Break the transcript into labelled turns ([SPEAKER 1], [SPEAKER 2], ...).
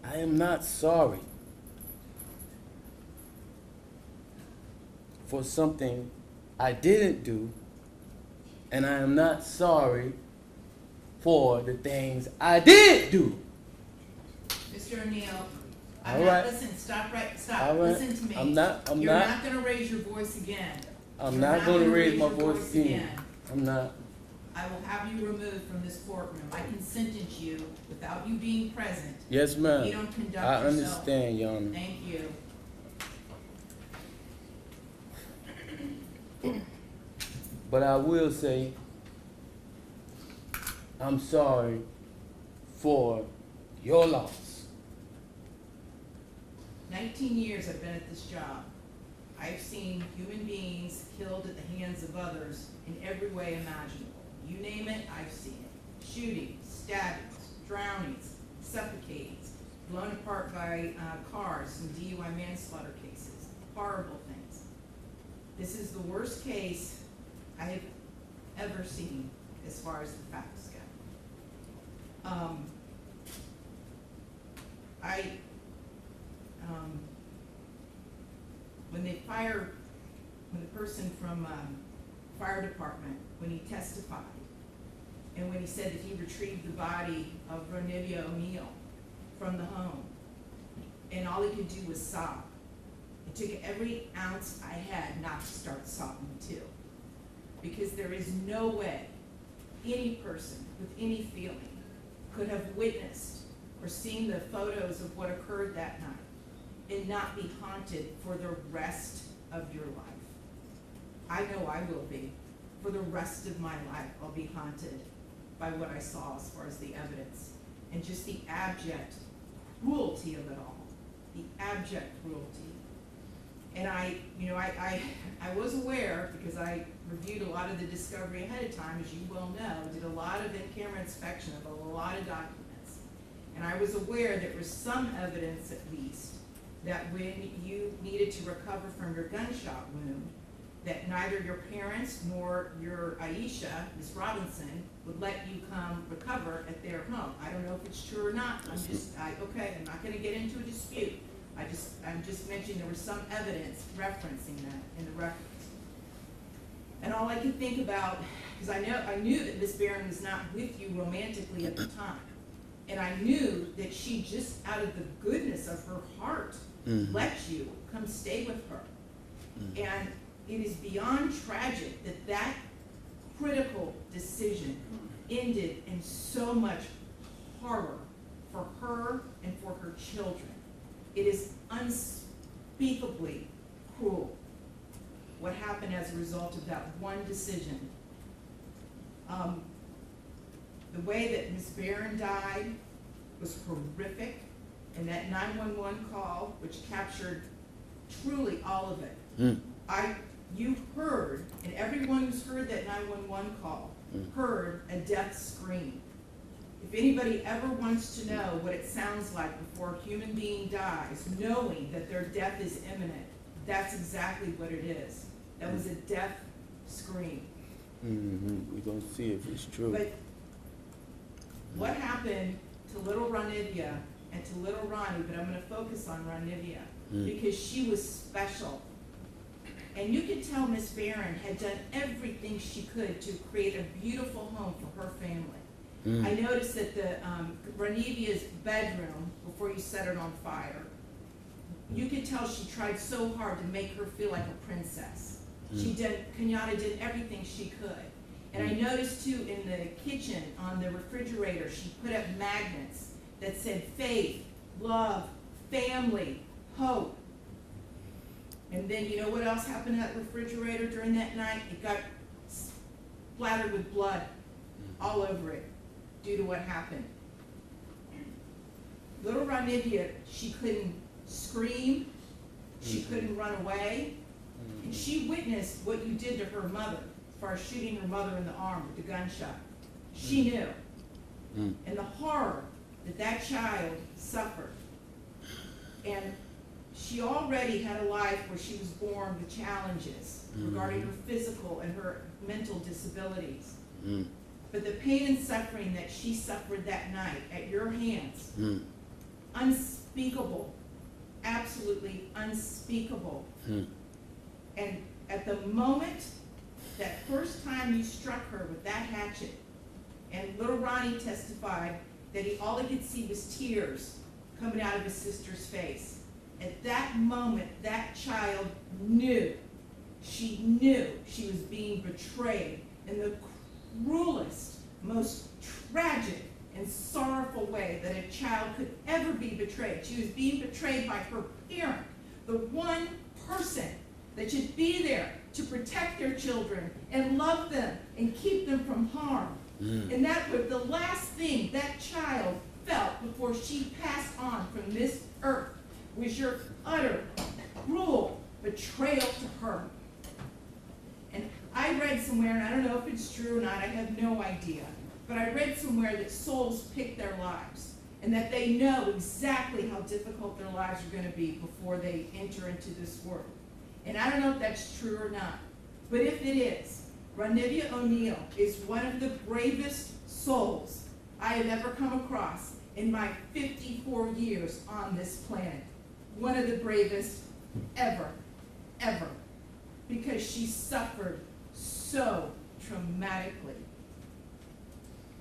[SPEAKER 1] I am not sorry for something I didn't do, and I am not sorry for the things I did do.
[SPEAKER 2] Mr. Oneal,
[SPEAKER 1] All right.
[SPEAKER 2] Listen, stop.
[SPEAKER 1] All right.
[SPEAKER 2] Listen to me.
[SPEAKER 1] I'm not
[SPEAKER 2] You're not going to raise your voice again.
[SPEAKER 1] I'm not going to raise my voice again. I'm not.
[SPEAKER 2] I will have you removed from this courtroom. I can sentence you without you being present.
[SPEAKER 1] Yes, ma'am.
[SPEAKER 2] You don't conduct
[SPEAKER 1] I
[SPEAKER 2] yourself.
[SPEAKER 1] understand, Your Honor.
[SPEAKER 2] Thank you.
[SPEAKER 1] But I will say, I'm sorry for your loss.
[SPEAKER 2] 19 years I've been at this job. I've seen human beings killed at the hands of others in every way imaginable. You name it, I've seen it. Shootings, stabbings, drownings, suffocatings, blown apart by cars in DUI manslaughter cases. Horrible things. This is the worst case I have ever seen as far as the facts go. When the person from fire department, when he testified, and when he said that he retrieved the body of Ronnie Oneal from the home, and all he could do was sob. It took every ounce I had not to start sobbing too. Because there is no way any person with any feeling could have witnessed or seen the photos of what occurred that night and not be haunted for the rest of your life. I know I will be. For the rest of my life, I'll be haunted by what I saw as far as the evidence and just the abject cruelty of it all. The abject cruelty. And I was aware, because I reviewed a lot of the discovery ahead of time, as you well know, did a lot of in-camera inspection of a lot of documents. And I was aware there was some evidence, at least, that when you needed to recover from your gunshot wound, that neither your parents nor your Aisha, Ms. Robinson, would let you come recover at their home. I don't know if it's true or not. I'm not going to get into a dispute. I'm just mentioning there was some evidence referencing that in the records. And all I could think about, because I knew that Miss Barron was not with you romantically at the time. And I knew that she just out of the goodness of her heart let you come stay with her. And it is beyond tragic that that critical decision ended in so much horror for her and for her children. It is unspeakably cruel what happened as a result of that one decision. The way that Ms. Barron died was horrific, and that 911 call, which captured truly all of it. You heard, and everyone who's heard that 911 call heard a death scream. If anybody ever wants to know what it sounds like before a human being dies, knowing that their death is imminent, that's exactly what it is. That was a death scream.
[SPEAKER 1] We're going to see if it's true.
[SPEAKER 2] But what happened to little Ronivia and to little Ronnie, but I'm going to focus on Ronivia, because she was special. And you could tell Miss Barron had done everything she could to create a beautiful home for her family. I noticed that the Ronivia's bedroom, before you set it on fire, you could tell she tried so hard to make her feel like a princess. Kenyatta did everything she could. And I noticed too in the kitchen, on the refrigerator, she put up magnets that said faith, love, family, hope. And then you know what else happened to that refrigerator during that night? It got splattered with blood all over it due to what happened. Little Ronivia, she couldn't scream, she couldn't run away, and she witnessed what you did to her mother as far as shooting her mother in the arm with the gunshot. She knew. And the horror that that child suffered. And she already had a life where she was born with challenges regarding her physical and her mental disabilities. But the pain and suffering that she suffered that night at your hands, unspeakable, absolutely unspeakable. And at the moment, that first time you struck her with that hatchet, and little Ronnie testified that all he could see was tears coming out of his sister's face. At that moment, that child knew she was being betrayed in the cruelest, most tragic and sorrowful way that a child could ever be betrayed. She was being betrayed by her parent, the one person that should be there to protect their children and love them and keep them from harm. And that was the last thing that child felt before she passed on from this earth, was your utter, cruel betrayal to her. And I read somewhere, and I don't know if it's true or not, I have no idea, but I read somewhere that souls pick their lives, and that they know exactly how difficult their lives are going to be before they enter into this world. And I don't know if that's true or not, but if it is, Ronnie Oneal is one of the bravest souls I have ever come across in my 54 years on this planet. One of the bravest ever, ever, because she suffered so traumatically.